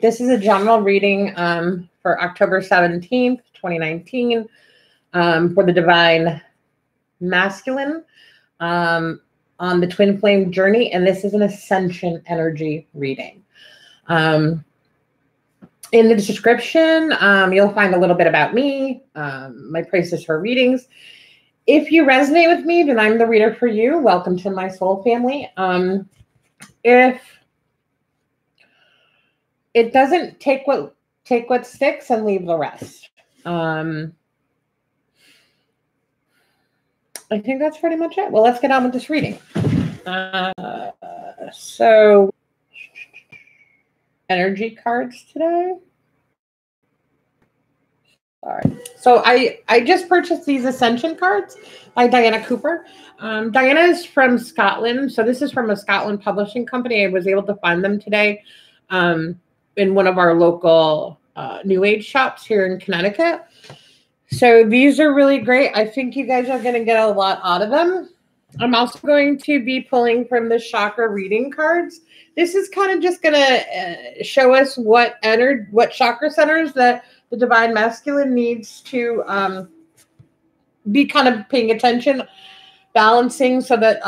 This is a general reading for October 17th, 2019, for the Divine Masculine on the Twin Flame Journey, and this is an Ascension energy reading. In the description, you'll find a little bit about me, my prices for readings. If you resonate with me, then I'm the reader for you. Welcome to my soul family. If it doesn't, take what sticks and leave the rest. I think that's pretty much it. Well, let's get on with this reading. So, energy cards today. Sorry. So I just purchased these Ascension cards by Diana Cooper. Diana is from Scotland. So this is from a Scotland publishing company. I was able to find them today in one of our local New Age shops here in Connecticut. So these are really great. I think you guys are going to get a lot out of them. I'm also going to be pulling from the chakra reading cards. This is kind of just going to show us what chakra centers that the Divine Masculine needs to be kind of paying attention, balancing so that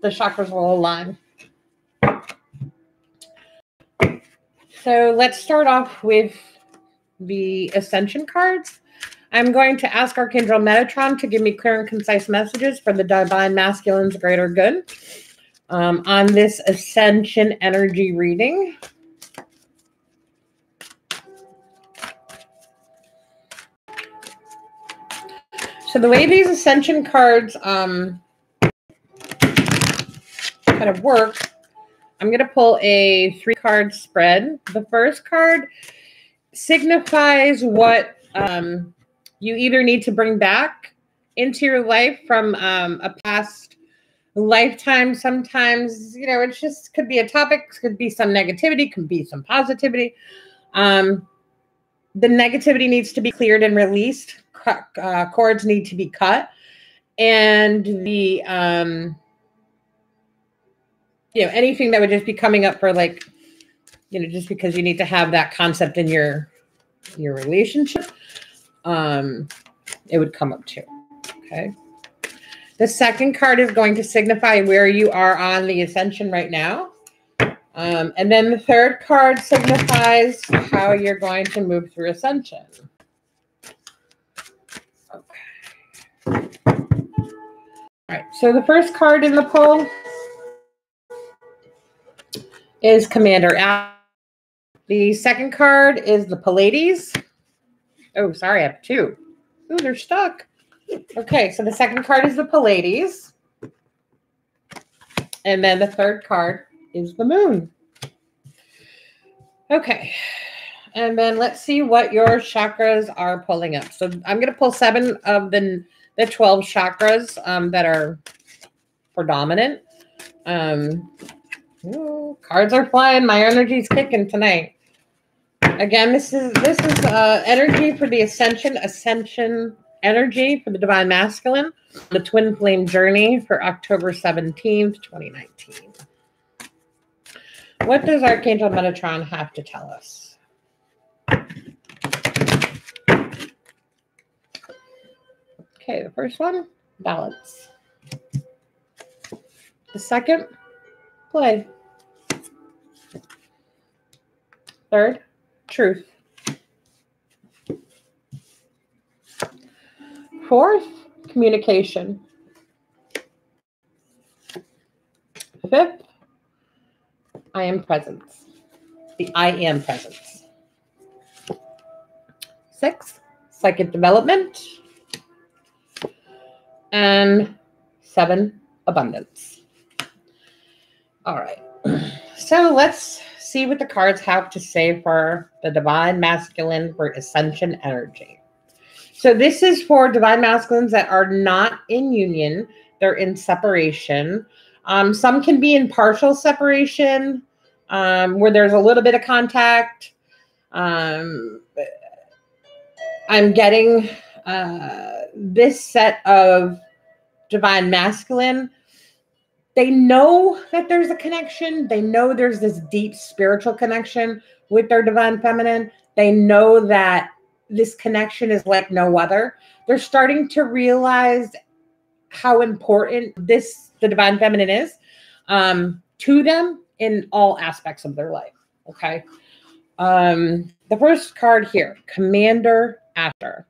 the chakras will align. So let's start off with the Ascension cards. I'm going to ask Archangel Metatron to give me clear and concise messages for the Divine Masculine's greater good on this Ascension energy reading. So the way these Ascension cards kind of work, I'm going to pull a 3-card spread. The first card signifies what you either need to bring back into your life from a past lifetime. Sometimes, you know, it just could be a topic, could be some negativity, could be some positivity. The negativity needs to be cleared and released. Cords need to be cut. And the, you know, anything that would just be coming up for, like, you know, just because you need to have that concept in your relationship, it would come up too. Okay. The second card is going to signify where you are on the Ascension right now. And then the third card signifies how you're going to move through Ascension. Okay. All right. So the first card in the pull is Commander Al. The second card is the Pleiades. Oh, sorry, I have 2. Ooh, they're stuck. Okay, so the second card is the Pleiades. And then the third card is the Moon. Okay, and then let's see what your chakras are pulling up. So I'm going to pull 7 of the 12 chakras that are predominant. Ooh, cards are flying. My energy's kicking tonight. Again, this is energy for the Ascension energy for the Divine Masculine, the Twin Flame Journey for October 17th, 2019. What does Archangel Metatron have to tell us? Okay, the first one, balance. The second, play. Third, truth. Fourth, communication. Fifth, I am presence. The I am presence. Sixth, psychic development. And 7, abundance. All right. So let's see what the cards have to say for the Divine Masculine for Ascension energy. So this is for Divine Masculines that are not in union. They're in separation. Some can be in partial separation, where there's a little bit of contact. I'm getting this set of Divine Masculine They know that there's a connection. They know there's this deep spiritual connection with their divine feminine. They know that this connection is like no other. They're starting to realize how important the divine feminine is to them in all aspects of their life. Okay. The first card here, Commander Asher.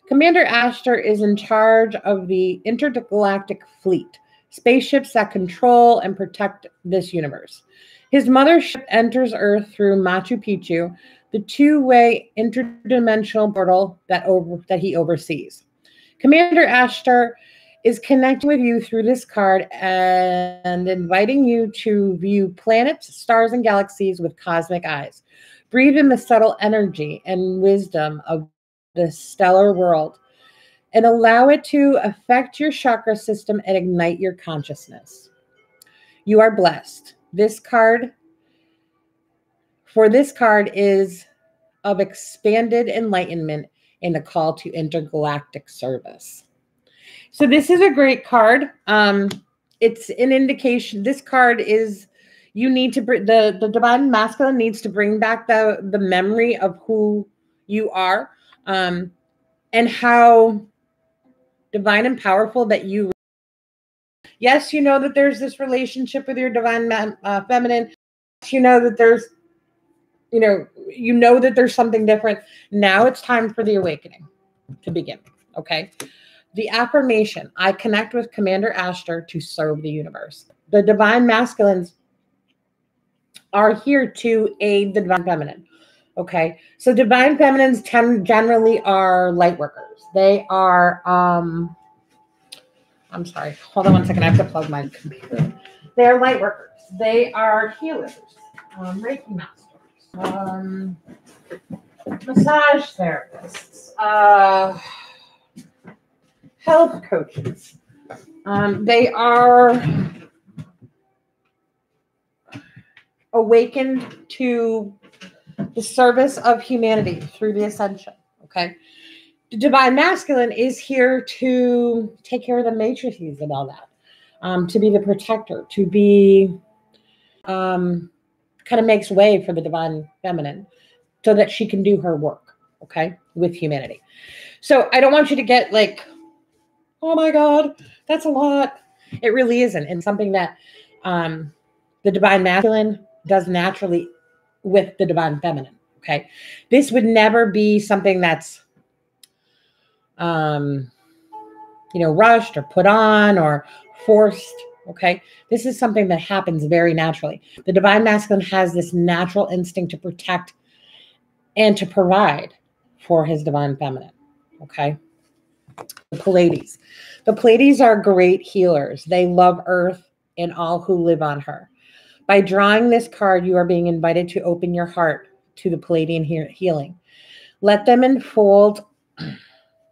Commander Asher is in charge of the intergalactic fleet, spaceships that control and protect this universe. His mothership enters Earth through Machu Picchu, the two-way interdimensional portal that he oversees. Commander Asher is connecting with you through this card and inviting you to view planets, stars, and galaxies with cosmic eyes. Breathe in the subtle energy and wisdom of the stellar world and allow it to affect your chakra system and ignite your consciousness. You are blessed. This card is of expanded enlightenment and a call to intergalactic service. So this is a great card. It's an indication. This card is, you need to bring the divine masculine needs to bring back the memory of who you are, and how divine and powerful that you. Yes, you know that there's this relationship with your divine feminine. You know that there's, you know that there's something different. Now it's time for the awakening to begin. Okay. The affirmation, I connect with Commander Asher to serve the universe. The divine masculines are here to aid the divine feminine. Okay. So divine feminines generally are light workers. They are, I'm sorry, hold on one second. I have to plug my computer. They are light workers. They are healers, Reiki masters, massage therapists, health coaches. They are awakened to the service of humanity through the Ascension. Okay. The divine masculine is here to take care of the matrices and all that, to be the protector, to be kind of makes way for the divine feminine so that she can do her work, okay, with humanity. So I don't want you to get like, oh my God, that's a lot. It really isn't. And something that the divine masculine does naturally with the divine feminine, okay? This would never be something that's rushed or put on or forced. Okay. This is something that happens very naturally. The divine masculine has this natural instinct to protect and to provide for his divine feminine. Okay. The Pleiades. The Pleiades are great healers. They love Earth and all who live on her. By drawing this card, you are being invited to open your heart to the Pleiadian healing. Let them enfold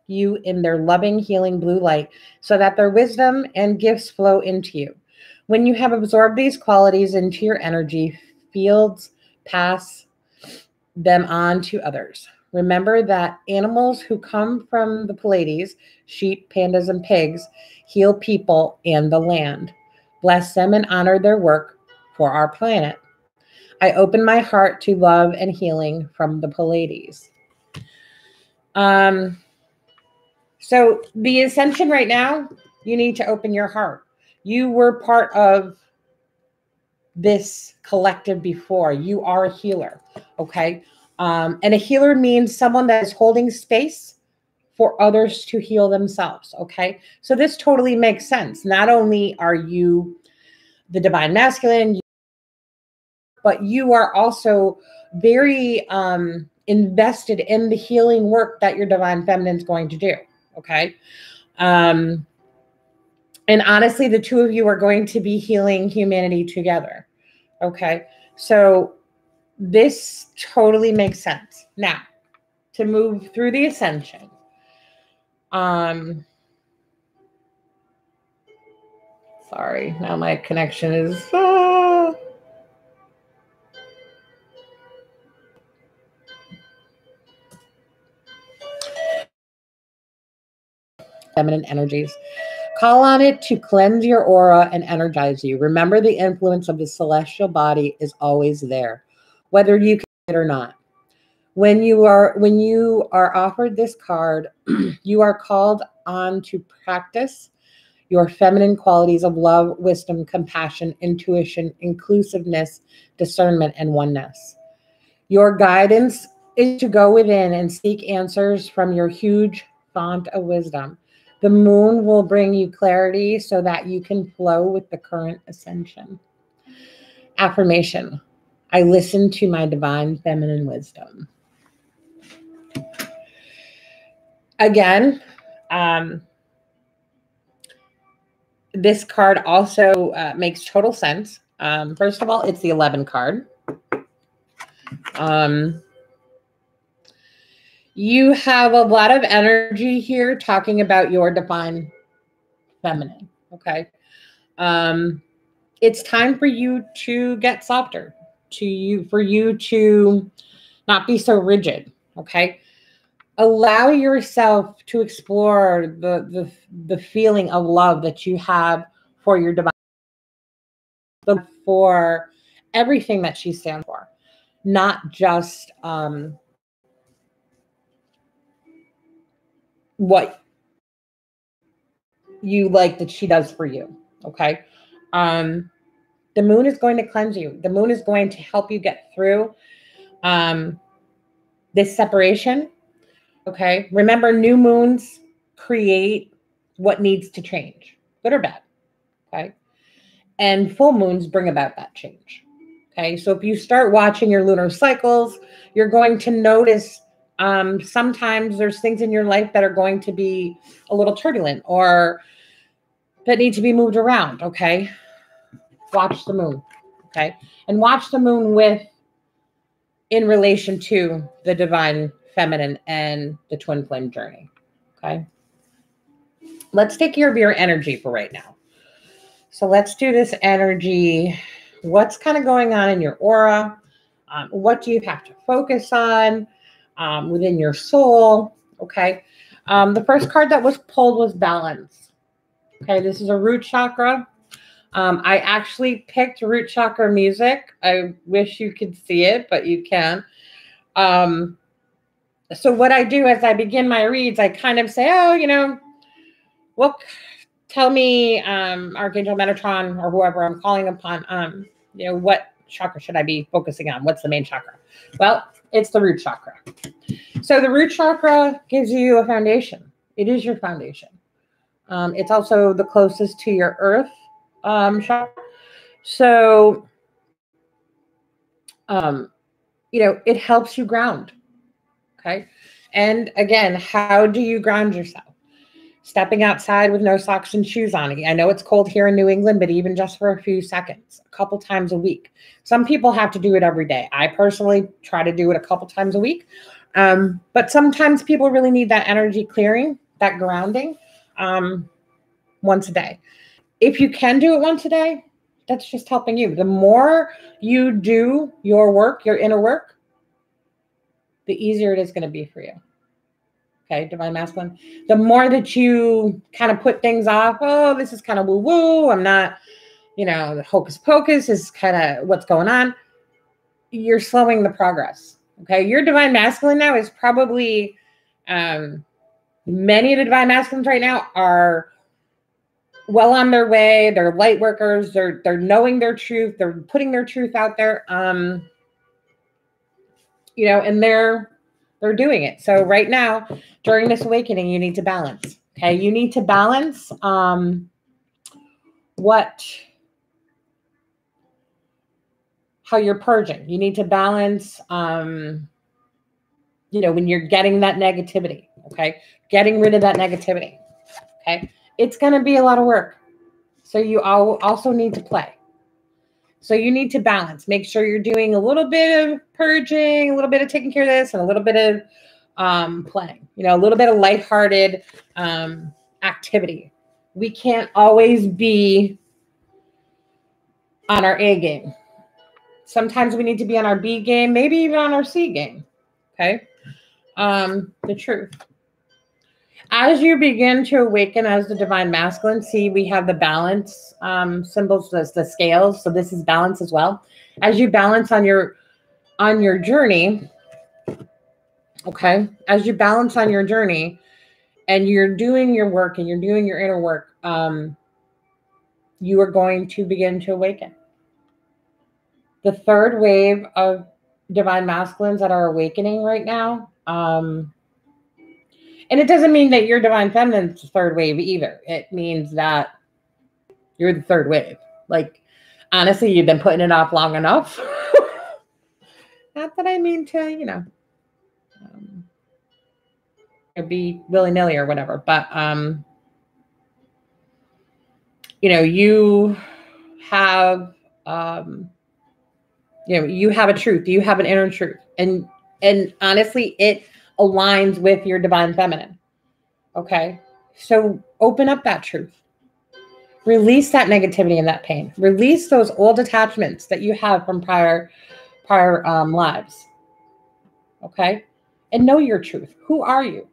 you in their loving, healing blue light so that their wisdom and gifts flow into you. When you have absorbed these qualities into your energy fields, pass them on to others. Remember that animals who come from the Pleiades, sheep, pandas, and pigs, heal people and the land. Bless them and honor their work for our planet. I open my heart to love and healing from the Pleiades. So the Ascension right now, you need to open your heart. You were part of this collective before. You are a healer, okay? And a healer means someone that is holding space for others to heal themselves, okay? So this totally makes sense. Not only are you the divine masculine, but you are also very invested in the healing work that your divine feminine is going to do, okay? And honestly, the two of you are going to be healing humanity together. Okay. So this totally makes sense. Now, to move through the Ascension. Sorry, now my connection is feminine energies. Call on it to cleanse your aura and energize you. Remember, the influence of the celestial body is always there, whether you can it or not. When you are offered this card, you are called on to practice your feminine qualities of love, wisdom, compassion, intuition, inclusiveness, discernment, and oneness. Your guidance is to go within and seek answers from your huge font of wisdom. The moon will bring you clarity so that you can flow with the current ascension. Affirmation: I listen to my divine feminine wisdom. Again, this card also makes total sense. First of all, it's the 11 card. You have a lot of energy here talking about your divine feminine, okay? It's time for you to get softer, for you to not be so rigid, okay? Allow yourself to explore the feeling of love that you have for your divine, for everything that she stands for, not just what you like that she does for you, okay? The moon is going to cleanse you. The moon is going to help you get through this separation. Okay. Remember, new moons create what needs to change, good or bad. Okay. And full moons bring about that change. Okay. So if you start watching your lunar cycles, you're going to notice sometimes there's things in your life that are going to be a little turbulent or that need to be moved around. Okay. Watch the moon. Okay. And watch the moon in relation to the divine feminine and the twin flame journey. Okay. Let's take care of your energy for right now. So let's do this energy. What's kind of going on in your aura? What do you have to focus on within your soul? Okay. The first card that was pulled was balance. Okay. This is a root chakra. I actually picked root chakra music. I wish you could see it, but you can. So what I do as I begin my reads, I kind of say, tell me, Archangel Metatron or whoever I'm calling upon, what chakra should I be focusing on? What's the main chakra? Well, it's the root chakra. So the root chakra gives you a foundation. It is your foundation. It's also the closest to your earth chakra. So, it helps you ground. Okay. And again, how do you ground yourself? Stepping outside with no socks and shoes on. I know it's cold here in New England, but even just for a few seconds, a couple times a week. Some people have to do it every day. I personally try to do it a couple times a week. But sometimes people really need that energy clearing, that grounding, once a day. If you can do it once a day, that's just helping you. The more you do your work, your inner work, the easier it is going to be for you. Okay, divine masculine. The more that you kind of put things off, oh, this is kind of woo-woo, I'm not, the hocus pocus is kind of what's going on, you're slowing the progress. Okay, your divine masculine now is probably, many of the divine masculines right now are well on their way. They're light workers. They're knowing their truth. They're putting their truth out there. And they're doing it. So right now, during this awakening, you need to balance. Okay, you need to balance how you're purging. You need to balance, when you're getting that negativity. Okay, getting rid of that negativity. Okay, it's going to be a lot of work. So you also need to play. So you need to balance. Make sure you're doing a little bit of purging, a little bit of taking care of this, and a little bit of playing. A little bit of lighthearted activity. We can't always be on our A game. Sometimes we need to be on our B game, maybe even on our C game. Okay? The truth. As you begin to awaken as the divine masculine, see, we have the balance symbols, the scales. So this is balance as well. As you balance on your journey, okay, as you balance on your journey and you're doing your work and you're doing your inner work, you are going to begin to awaken. The third wave of divine masculines that are awakening right now, and it doesn't mean that your divine feminine's the third wave either. It means that you're the third wave. Like, honestly, you've been putting it off long enough. Not that I mean to, be willy-nilly or whatever, but, you have, you have a truth. You have an inner truth. And honestly, it aligns with your divine feminine. Okay. So open up that truth. Release that negativity and that pain. Release those old attachments that you have from prior lives. Okay. And know your truth. Who are you?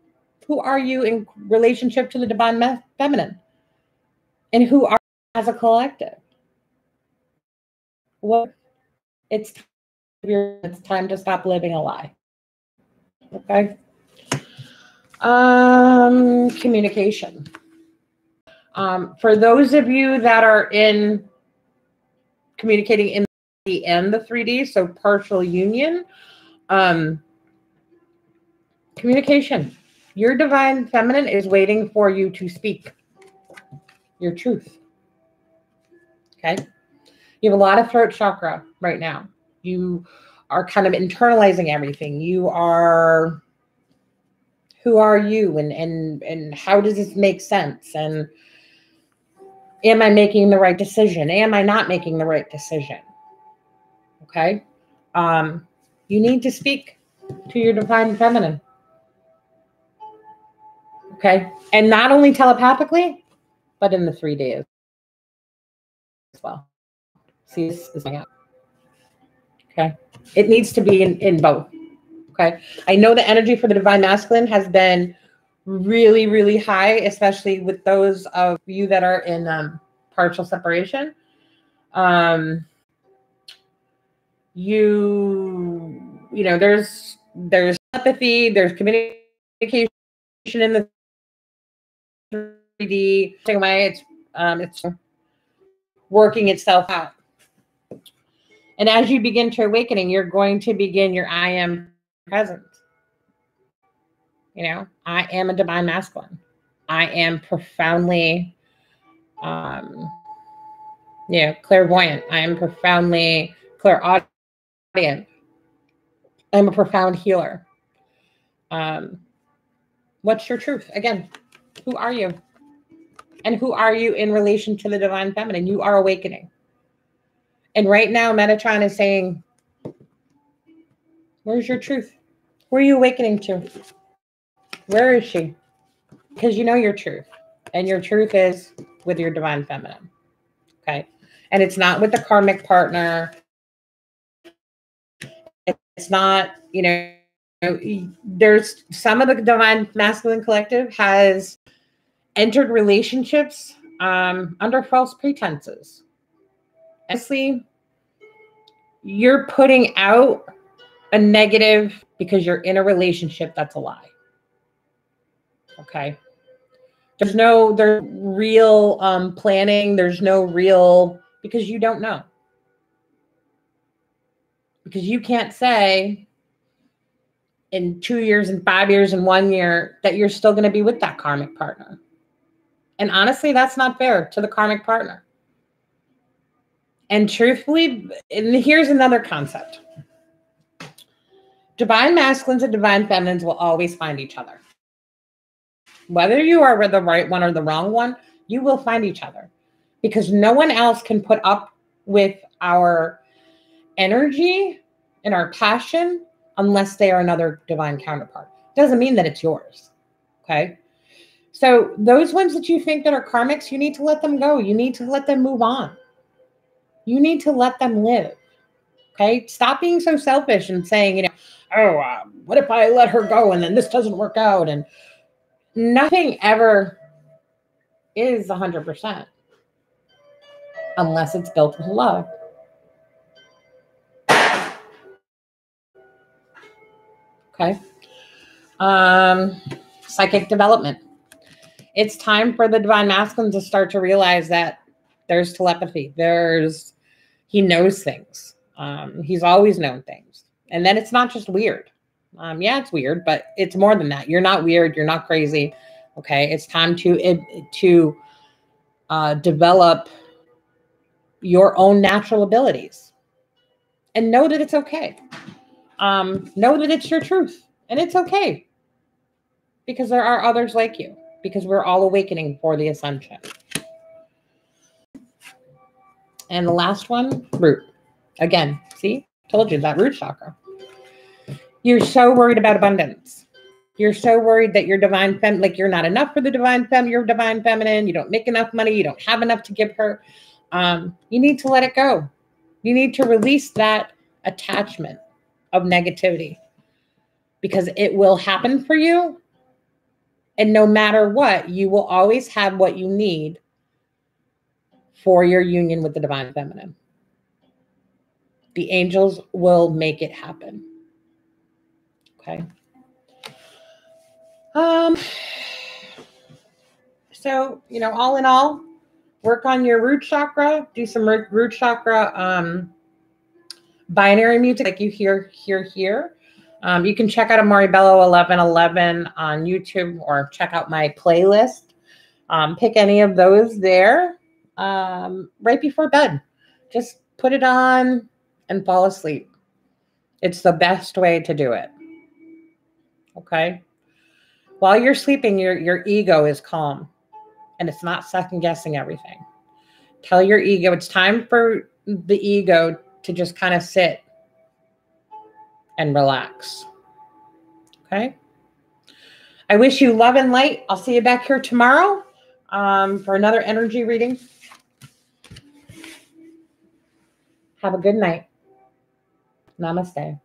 Who are you in relationship to the divine feminine? And who are you as a collective? Well, it's time to stop living a lie. Okay. Communication. For those of you that are in communicating in the and the 3D, so partial union, communication. Your divine feminine is waiting for you to speak your truth. Okay. You have a lot of throat chakra right now. You are kind of internalizing everything. You are, who are you, and how does this make sense? And am I making the right decision? Am I not making the right decision? Okay. You need to speak to your divine feminine. Okay. And not only telepathically, but in the 3D as well. See, this is my out. Okay. It needs to be in both. Okay. I know the energy for the divine masculine has been really, really high, especially with those of you that are in partial separation. There's empathy, there's communication in the 3D way. It's working itself out. And as you begin to awakening, you're going to begin your I am presence. I am a divine masculine. I am profoundly, clairvoyant. I am profoundly clairaudient. I'm a profound healer. What's your truth? Again, who are you? And who are you in relation to the divine feminine? You are awakening. And right now, Metatron is saying, where's your truth? Where are you awakening to? Where is she? Because you know your truth. And your truth is with your divine feminine. Okay. And it's not with the karmic partner. It's not, there's some of the divine masculine collective has entered relationships under false pretenses. Honestly, you're putting out a negative because you're in a relationship that's a lie. Okay. There's real planning. There's no real, because you don't know. Because you can't say in 2 years and 5 years and 1 year that you're still going to be with that karmic partner. And honestly, that's not fair to the karmic partner. And truthfully, and here's another concept. Divine masculines and divine feminines will always find each other. Whether you are the right one or the wrong one, you will find each other. Because no one else can put up with our energy and our passion unless they are another divine counterpart. Doesn't mean that it's yours. Okay? So those ones that you think that are karmics, you need to let them go. You need to let them move on. You need to let them live. Okay? Stop being so selfish and saying, what if I let her go and then this doesn't work out? And Nothing ever is 100% unless it's built with love. Okay. Psychic development. It's time for the divine masculine to start to realize that there's telepathy. He knows things. He's always known things. And then it's not just weird. Yeah, it's weird, but it's more than that. You're not weird. You're not crazy. Okay. It's time to develop your own natural abilities and know that it's okay. Know that it's your truth and it's okay because there are others like you, because we're all awakening for the ascension. And the last one, root. Again, see, told you that root chakra. You're so worried about abundance. You're so worried that your divine feminine, like you're not enough for the divine feminine, your divine feminine, you don't make enough money, you don't have enough to give her. You need to let it go. You need to release that attachment of negativity because it will happen for you. And no matter what, you will always have what you need for your union with the divine feminine. The angels will make it happen. Okay. So, all in all, work on your root chakra, do some root chakra binary music like you hear here. You can check out Amore Bello 1111 on YouTube or check out my playlist. Pick any of those there right before bed. Just put it on and fall asleep. It's the best way to do it. Okay? While you're sleeping, your ego is calm and it's not second guessing everything. Tell your ego it's time for the ego to just kind of sit and relax. Okay? I wish you love and light. I'll see you back here tomorrow for another energy reading. Have a good night. Namaste.